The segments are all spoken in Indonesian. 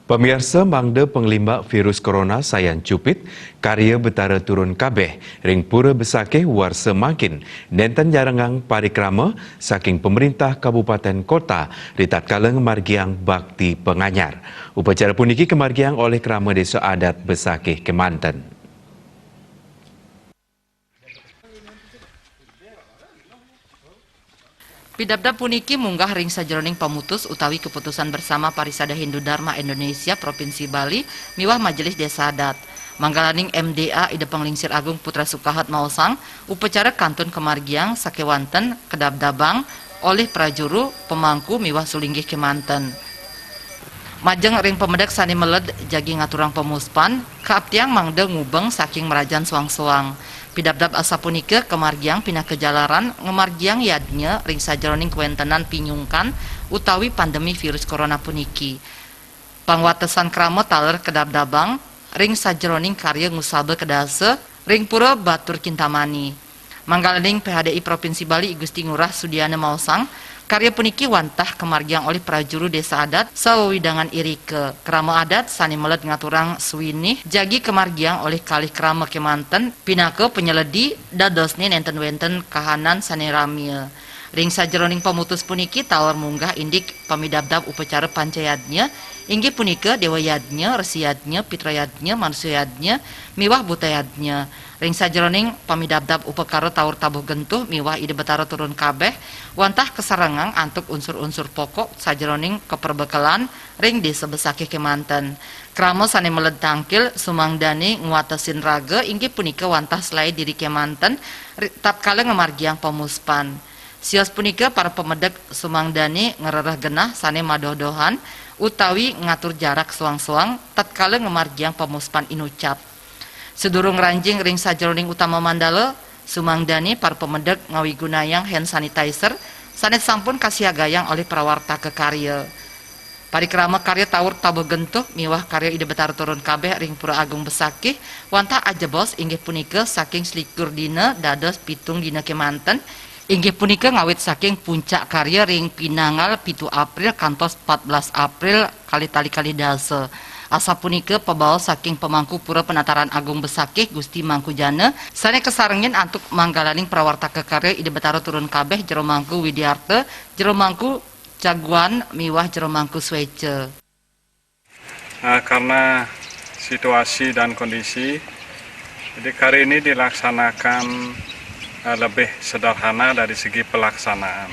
Pemirsa mangda penglimbak virus corona sayan cupit, karya betara turun kabeh, ring pura besakeh war semakin, nenten jarangang parikrama saking pemerintah kabupaten kota di tatkala ngemargiang bakti penganyar. Upacara puniki kemargiang oleh kerama desa adat besakeh Kemanten. Pidabda puniki munggah ring sajroning pamutus utawi keputusan bersama Parisada Hindu Dharma Indonesia Provinsi Bali miwah Majelis Desa Adat. Manggalaning MDA Ide Penglingsir Agung Putra Sukahat Mausang, upacara kantun kemargiang sakewanten kedabdabang oleh prajuru pemangku miwah sulinggih Kemanten. Majeng ring pemedak sani meled jagi ngaturang pemuspan, kaaptiang mangde ngubeng saking merajan suang-suang. Pidabdab asa punika kemargiang pinah kejalaran ngemargiang yadnya ring sajroning kuentenan pinyungkan utawi pandemi virus corona puniki. Pangwatesan krama taler kedabdabang ring sajroning karya ngusabe kedase ring pura batur kintamani. Manggalaning PHDI Provinsi Bali Gusti Ngurah Sudiana Mausang, karya puniki wantah kemargiang oleh prajuru desa adat sawewidangan irike kerama adat sani meled ngaturang suwinih jagi kemargiang oleh kalih kerama Kemanten pinake penyeledi dadosni nenten wenten kahanan sani ramil. Ring sajroning pemutus puniki tawar munggah indik pamidabdab upacara pancayadnya inggih punika dewa yadnya, resi yadnya, pitra yadnya, manusia yadnya, miwah buta yadnya. Ring sajroning pamidabdab upakara taur tabuh gentuh miwah ide betara turun kabeh wantah kesarangang antuk unsur-unsur pokok sajroning keperbekalan ring desa besakeh Kemanten. Krama sane meled tangkil sumangdani nguatesin raga inggih punika wantah selai diri Kemanten tatkala ngemargiang pemuspan. Sios punika para pemedak sumangdani ngerereh genah sane madoh-dohan utawi ngatur jarak suang-suang tatkala ngemargiang pemuspan inucap. Sedurung ranjing ring sajroning utama mandala sumangdani para pemedak ngawigunayang hand sanitizer sanes sampun kasiagayang oleh prawarta kekarya. Parikrama karya taur tabuh gentuh miwah karya ide betara turun kabeh ring pura agung besakih wantah ajebos inggih punika saking selikur dina dados pitung dina Kemanten. Inggih punika ngawit saking puncak karya ring pinangal 7 April kantos 14 April kali dase. Asa punika pebawa saking pemangku pura penataran agung besakih Gusti Mangkujana sane kesarengin antuk manggalaning prawarta kekarya ide betara turun kabeh jero mangku Widiarte, jero mangku Caguan miwah jero mangku Swece. Karena situasi dan kondisi, jadi kali ini dilaksanakan lebih sederhana dari segi pelaksanaan,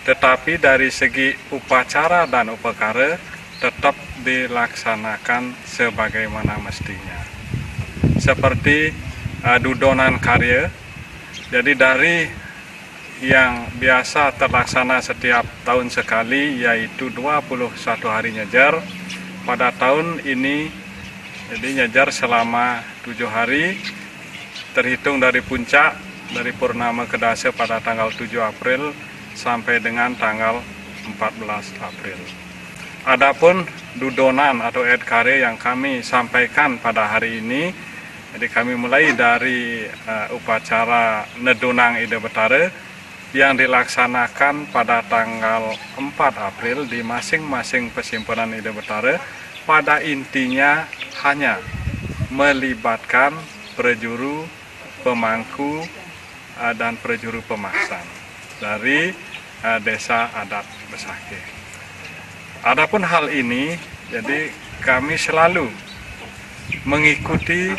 tetapi dari segi upacara dan upakara tetap dilaksanakan sebagaimana mestinya. Seperti dudonan karya, jadi dari yang biasa terlaksana setiap tahun sekali yaitu 21 hari nyejar, pada tahun ini jadi nyejar selama 7 hari terhitung dari puncak dari purnama kedase pada tanggal 7 April sampai dengan tanggal 14 April. Adapun dudonan atau edkare yang kami sampaikan pada hari ini, jadi kami mulai dari upacara nedunang ide betara yang dilaksanakan pada tanggal 4 April di masing-masing persimpunan ide betara, pada intinya hanya melibatkan prajuru, pemangku, dan prajuru pemaksaan dari desa adat Besakeh. Adapun hal ini, jadi kami selalu mengikuti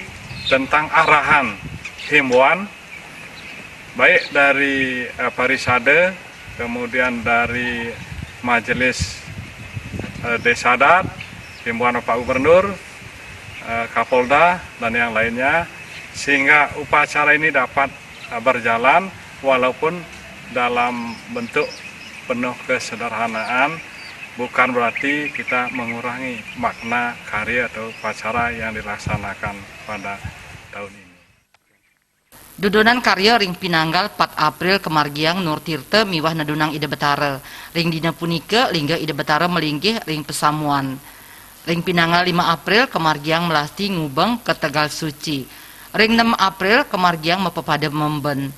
tentang arahan himbauan baik dari Parisada, kemudian dari Majelis Desa Adat, himbauan Pak Gubernur, Kapolda, dan yang lainnya, sehingga upacara ini dapat berjalan walaupun dalam bentuk penuh kesederhanaan, bukan berarti kita mengurangi makna karya atau upacara yang dilaksanakan pada tahun ini. Dudonan karya ring pinanggal 4 April kemargiang Nur Tirte miwah nedunang ide betara. Ring dina punika lingga ide betara melinggih ring pesamuan. Ring pinanggal 5 April kemargiang melasti ngubeng ke Tegal Suci. Ring 6 April kemargiang mepepada memben.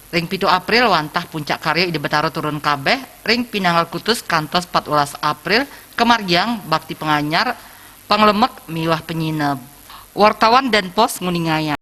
Ring 7 April wantah puncak karya ide betara turun kabeh. Ring pinanggal kutus kantos 14 April kemargiang bakti penganyar Panglemek miwah penyinep. Wartawan dan pos nguningaya.